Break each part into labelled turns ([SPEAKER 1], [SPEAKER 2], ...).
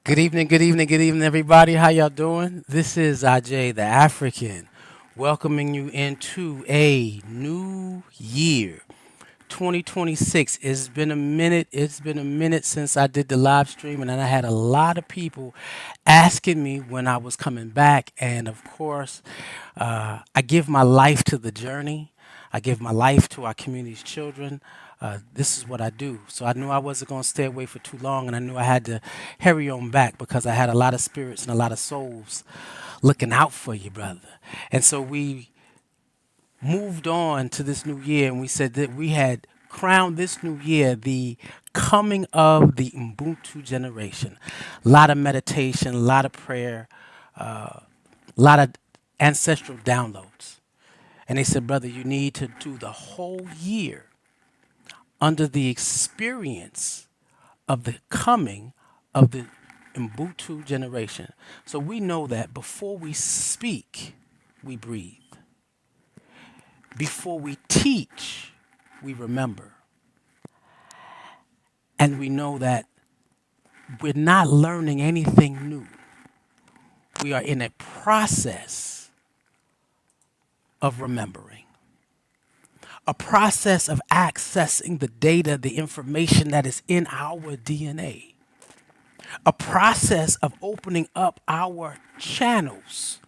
[SPEAKER 1] Good evening, everybody. How y'all doing? This is Agyei DaAfrican, welcoming you into a new year, 2026. It's been a minute. It's been a minute since I did the live stream, and I had a lot of people asking me when I was coming back. And of course, I give my life to the journey. I give my life to our community's children. This is what I do. So I knew I wasn't going to stay away for too long, and I knew I had to hurry on back because I had a lot of spirits and a lot of souls looking out for you, brother. And so we moved on to this new year, and we said that we had crowned this new year the coming of the Ubuntu generation. A lot of meditation, a lot of prayer, a lot of ancestral downloads. And they said, brother, you need to do the whole year under the experience of the coming of the Ubuntu generation. So we know that before we speak, we breathe. Before we teach, we remember. And we know that we're not learning anything new. We are in a process of remembering, a process of accessing the data, the information that is in our DNA, a process of opening up our channels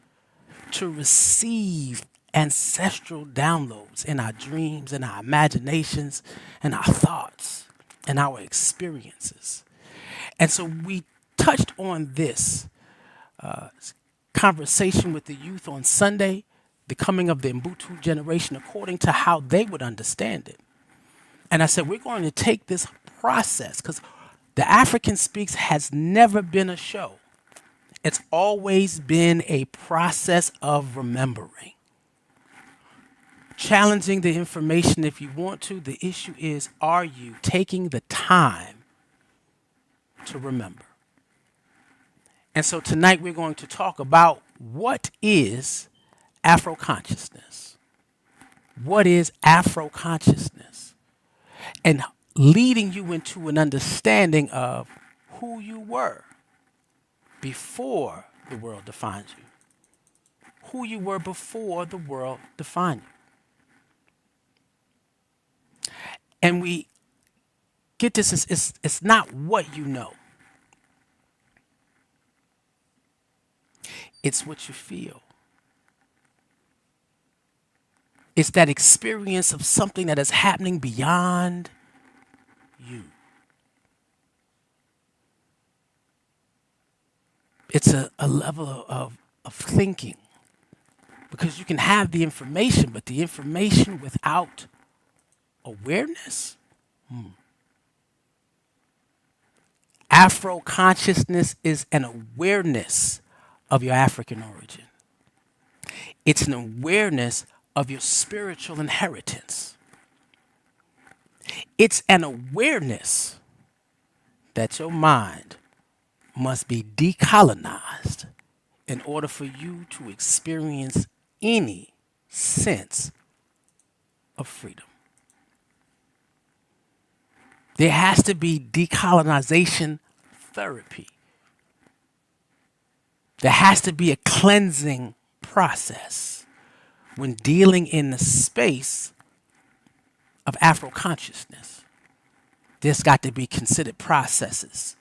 [SPEAKER 1] to receive ancestral downloads in our dreams, in our imaginations, in our thoughts, and our experiences. And so we touched on this conversation with the youth on Sunday, the coming of the Ubuntu generation according to how they would understand it. And I said, we're going to take this process because DaAfrican Speaks has never been a show. It's always been a process of remembering. Challenging the information if you want to. The issue is, are you taking the time to remember? And so tonight we're going to talk about what is Afro-Consciousness. What is Afro-Consciousness? And leading you into an understanding of who you were before the world defined you. Who you were before the world defined you. And we get this, it's not what you know. It's what you feel. It's that experience of something that is happening beyond you. It's a level of thinking. Because you can have the information, but the information without awareness. Afro-consciousness is an awareness of your African origin. It's an awareness of your spiritual inheritance. It's an awareness that your mind must be decolonized in order for you to experience any sense of freedom. There has to be decolonization therapy. There has to be a cleansing process when dealing in the space of Afro-consciousness. There's got to be considered processes,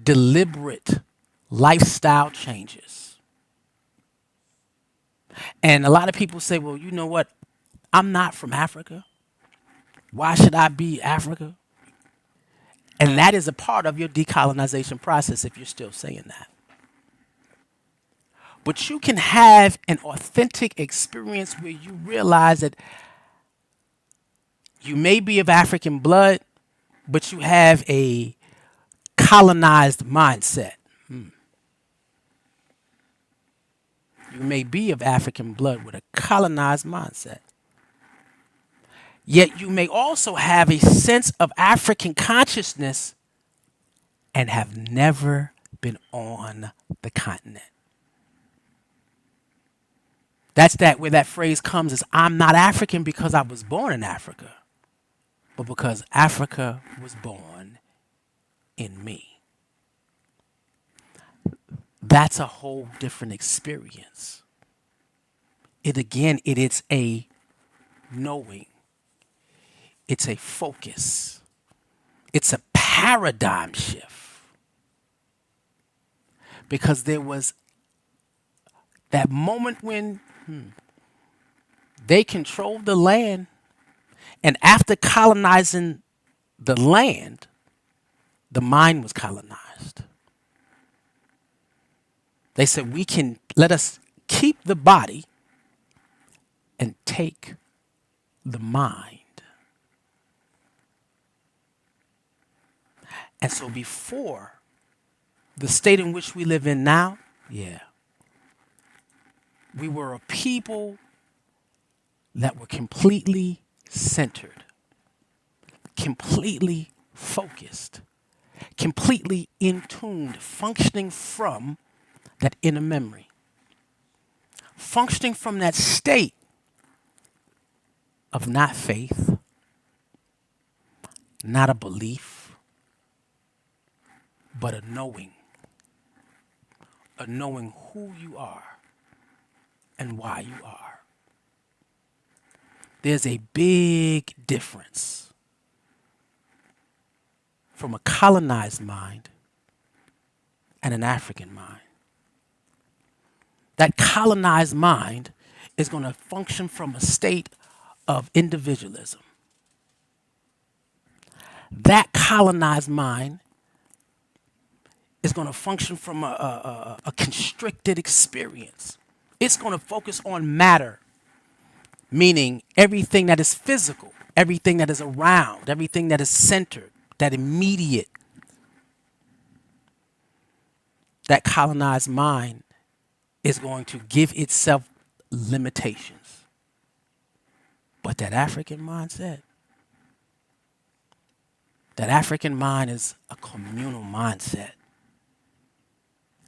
[SPEAKER 1] deliberate lifestyle changes. And a lot of people say, well, you know what? I'm not from Africa. Why should I be Africa? And that is a part of your decolonization process if you're still saying that. But you can have an authentic experience where you realize that you may be of African blood, but you have a colonized mindset. You may be of African blood with a colonized mindset. Yet you may also have a sense of African consciousness and have never been on the continent. That's that where that phrase comes is, I'm not African because I was born in Africa, but because Africa was born in me. That's a whole different experience. It is a knowing. It's a focus. It's a paradigm shift. Because there was that moment when they controlled the land, and after colonizing the land, the mind was colonized. They said, let us keep the body and take the mind. And so before the state in which we live in now, we were a people that were completely centered, completely focused, completely in tuned, functioning from that inner memory, functioning from that state of not faith, not a belief, but a knowing who you are and why you are. There's a big difference from a colonized mind and an African mind. That colonized mind is going to function from a state of individualism. That colonized mind is going to function from a constricted experience. It's going to focus on matter, meaning everything that is physical, everything that is around, everything that is centered, that immediate. That colonized mind is going to give itself limitations. But that African mindset, that African mind is a communal mindset.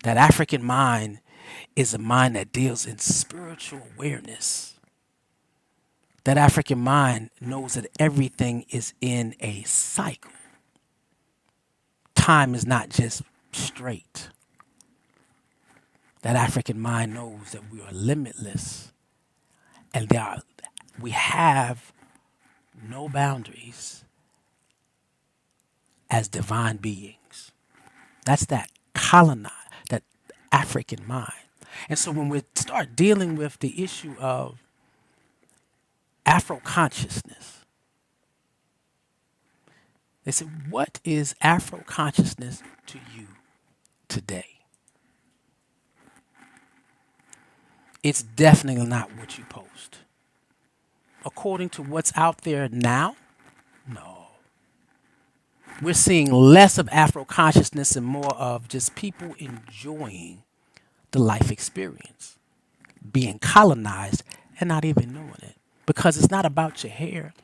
[SPEAKER 1] That African mind is a mind that deals in spiritual awareness. That African mind knows that everything is in a cycle. Time is not just straight. That African mind knows that we are limitless and we have no boundaries as divine beings. That's that that African mind. And so when we start dealing with the issue of Afro-Consciousness, they said, what is Afro-Consciousness to you today? It's definitely not what you post. According to what's out there now, no. We're seeing less of Afro-Consciousness and more of just people enjoying the life experience, being colonized and not even knowing it. Because it's not about your hair.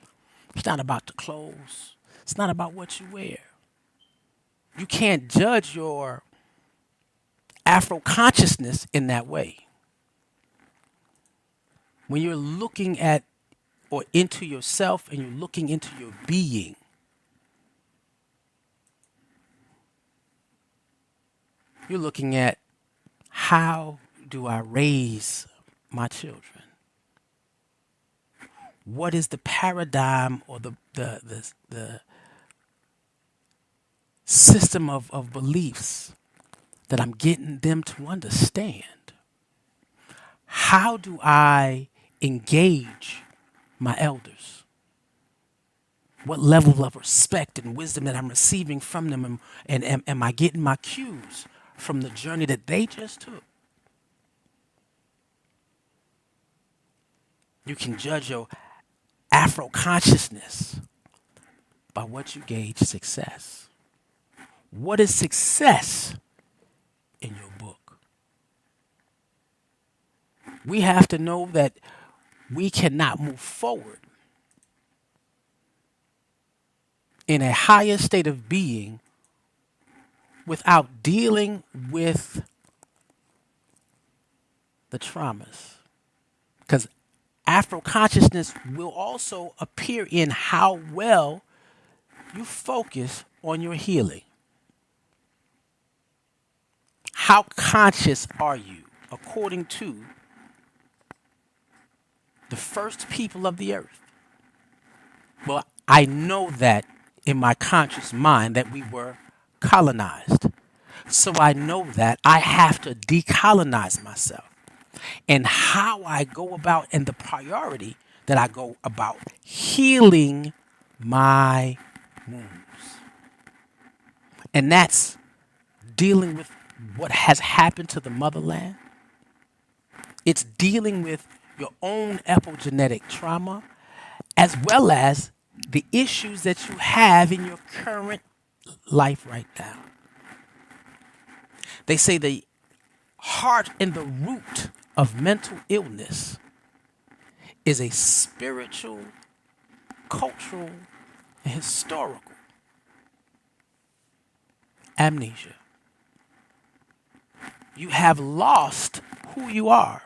[SPEAKER 1] It's not about the clothes. It's not about what you wear. You can't judge your Afro-Consciousness in that way. When you're looking at or into yourself and you're looking into your being, you're looking at, how do I raise my children? What is the paradigm or the system of beliefs that I'm getting them to understand? How do I engage my elders? What level of respect and wisdom that I'm receiving from them, and am I getting my cues from the journey that they just took? You can judge your Afro-Consciousness by what you gauge success. What is success in your book? We have to know that we cannot move forward in a higher state of being without dealing with the traumas. Because Afro-Consciousness will also appear in how well you focus on your healing. How conscious are you according to the first people of the earth? Well, I know that in my conscious mind that we were colonized. So I know that I have to decolonize myself. And how I go about and the priority that I go about healing my wounds. And that's dealing with what has happened to the motherland. It's dealing with your own epigenetic trauma as well as the issues that you have in your current life right now. They say the heart and the root of mental illness is a spiritual, cultural, and historical amnesia. You have lost who you are.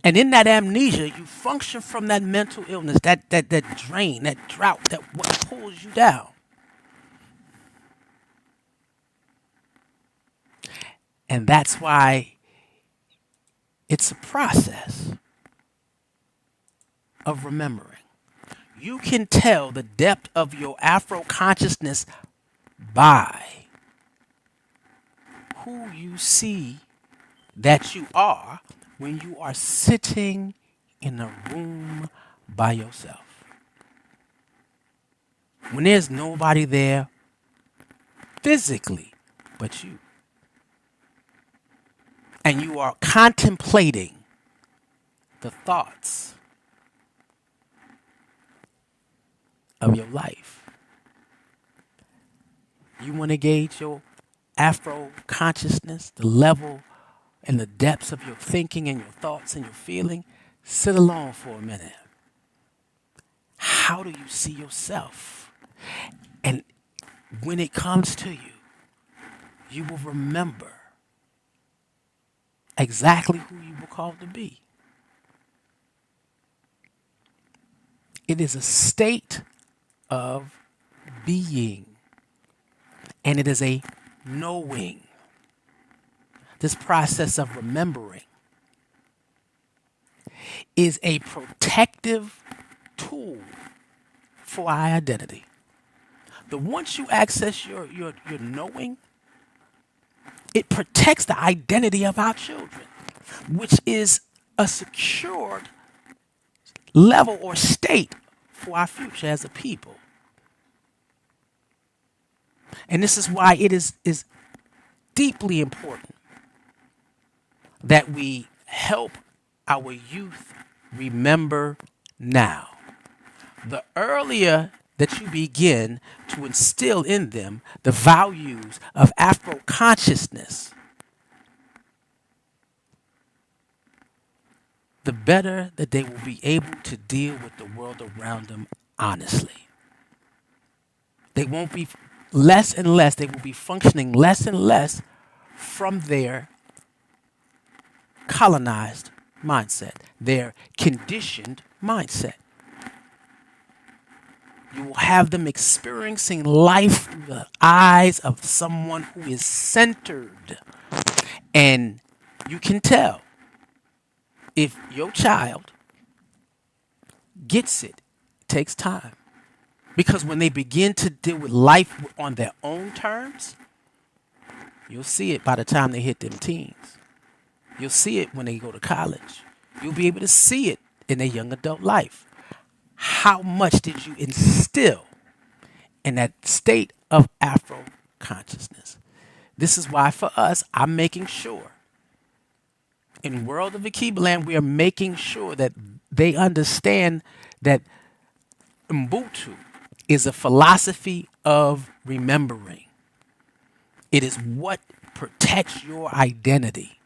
[SPEAKER 1] And in that amnesia, you function from that mental illness, that drain, that drought, that what pulls you down. And that's why it's a process of remembering. You can tell the depth of your Afro-Consciousness by who you see that you are when you are sitting in a room by yourself. When there's nobody there physically but you. And you are contemplating the thoughts of your life. You want to gauge your Afro-Consciousness, the level and the depths of your thinking and your thoughts and your feeling? Sit alone for a minute. How do you see yourself? And when it comes to you, you will remember exactly who you were called to be. It is a state of being, and it is a knowing. This process of remembering is a protective tool for our identity. The once you access your knowing, it protects the identity of our children, which is a secured level or state for our future as a people. And this is why it is deeply important that we help our youth remember now. The earlier that you begin to instill in them the values of Afro-Consciousness, the better that they will be able to deal with the world around them honestly. They won't be less and less, they will be functioning less and less from their colonized mindset, their conditioned mindset. You will have them experiencing life through the eyes of someone who is centered. And you can tell if your child gets it, it takes time. Because when they begin to deal with life on their own terms, you'll see it by the time they hit them teens. You'll see it when they go to college. You'll be able to see it in their young adult life. How much did you instill in that state of Afro-Consciousness? This is why for us, I'm making sure in World of Agyei, we are making sure that they understand that Ubuntu is a philosophy of remembering. It is what protects your identity.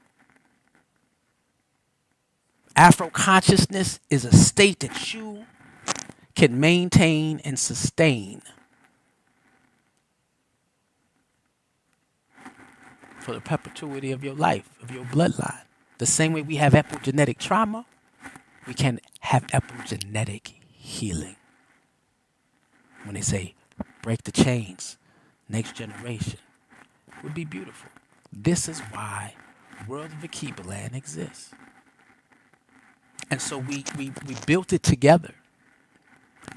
[SPEAKER 1] Afro-Consciousness is a state that you can maintain and sustain for the perpetuity of your life, of your bloodline. The same way we have epigenetic trauma, we can have epigenetic healing. When they say break the chains, next generation, it would be beautiful. This is why World of Agyei exists. And so we built it together.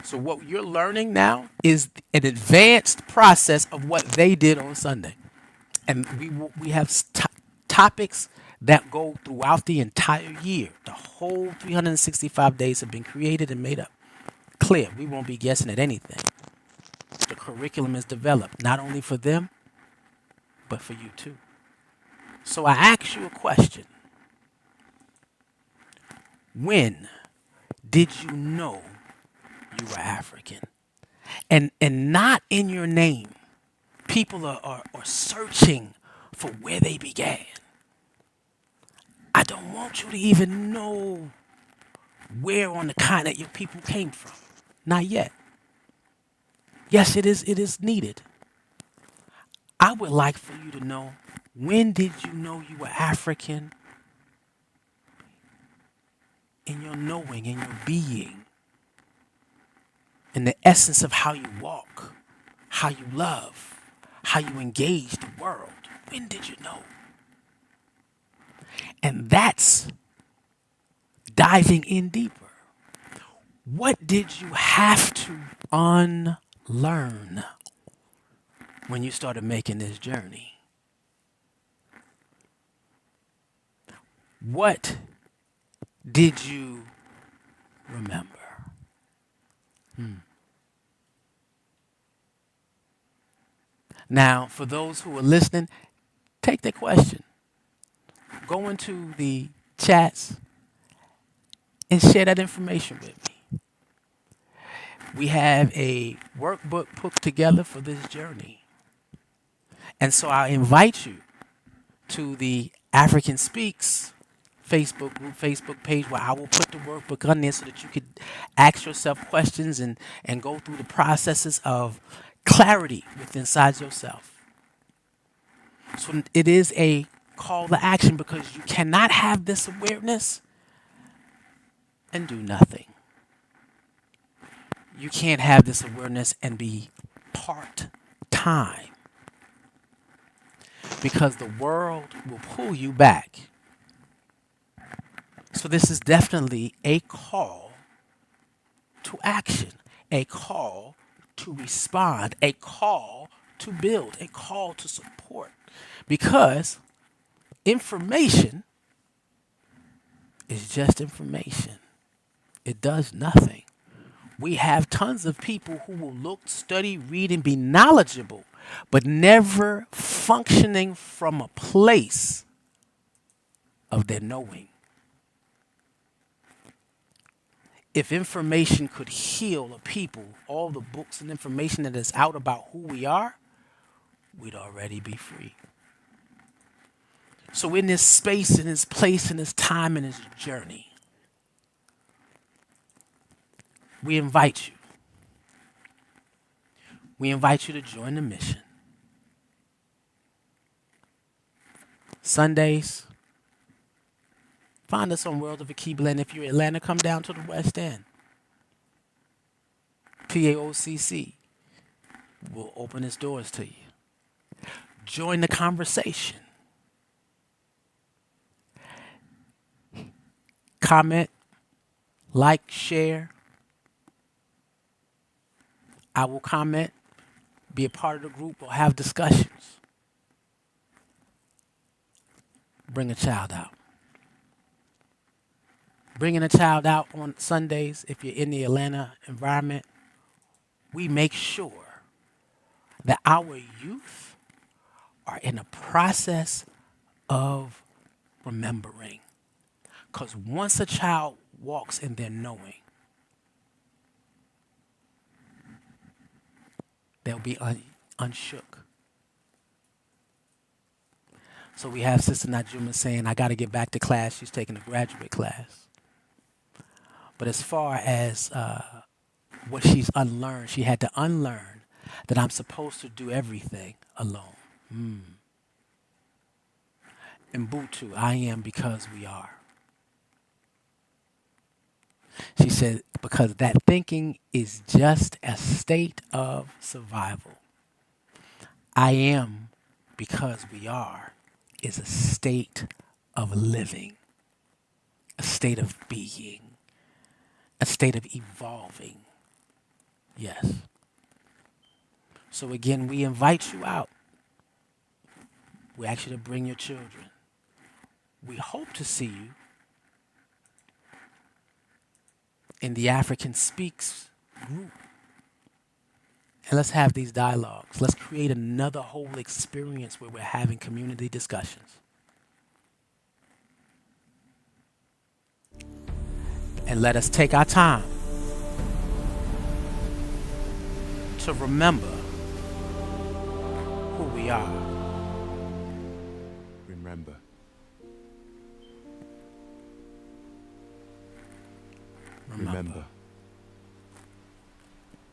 [SPEAKER 1] So what you're learning now is an advanced process of what they did on Sunday. And we have topics that go throughout the entire year. The whole 365 days have been created and made up. Clear, we won't be guessing at anything. The curriculum is developed not only for them, but for you too. So I ask you a question. When did you know you were African? And not in your name. People are searching for where they began. I don't want you to even know where on the continent your people came from. Not yet. Yes, it is needed. I would like for you to know, when did you know you were African? In your knowing, in your being, in the essence of how you walk, how you love, how you engage the world. When did you know? And that's diving in deeper. What did you have to unlearn when you started making this journey? What did you remember? Now, for those who are listening, take the question. Go into the chats and share that information with me. We have a workbook put together for this journey. And so I invite you to the African Speaks Facebook group, Facebook page, where I will put the workbook on there so that you could ask yourself questions and go through the processes of clarity within inside yourself. So it is a call to action, because you cannot have this awareness and do nothing. You can't have this awareness and be part-time, because the world will pull you back. So this is definitely a call to action, a call to respond, a call to build, a call to support. Because information is just information. It does nothing. We have tons of people who will look, study, read, and be knowledgeable, but never functioning from a place of their knowing. If information could heal a people, all the books and information that is out about who we are, we'd already be free. So in this space, in this place, in this time, in this journey, we invite you. We invite you to join the mission. Sundays, find us on World of Agyei. If you're in Atlanta, come down to the West End. PAOCC will open its doors to you. Join the conversation. Comment, like, share. I will comment, be a part of the group, or have discussions. Bring a child out. Bringing a child out on Sundays, if you're in the Atlanta environment, we make sure that our youth are in a process of remembering. Because once a child walks in their knowing, they'll be unshook. So we have Sister Najuma saying, I got to get back to class. She's taking a graduate class. But as far as what she's unlearned, she had to unlearn that I'm supposed to do everything alone. Mbutu, I am because we are. She said, because that thinking is just a state of survival. I am because we are is a state of living, a state of being, a state of evolving. Yes. So again, we invite you out. We ask you to bring your children. We hope to see you in the DaAfrican Speaks group. And let's have these dialogues. Let's create another whole experience where we're having community discussions. And let us take our time to remember who we are.
[SPEAKER 2] Remember. Remember.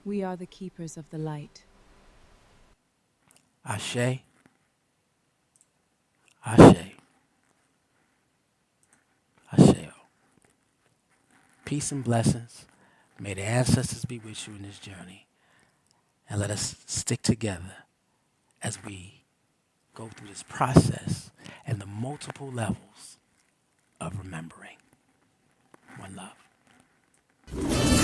[SPEAKER 3] We are the keepers of the light.
[SPEAKER 1] Agyei. Agyei. Agyei. Peace and blessings. May the ancestors be with you in this journey. And let us stick together as we go through this process and the multiple levels of remembering. One love.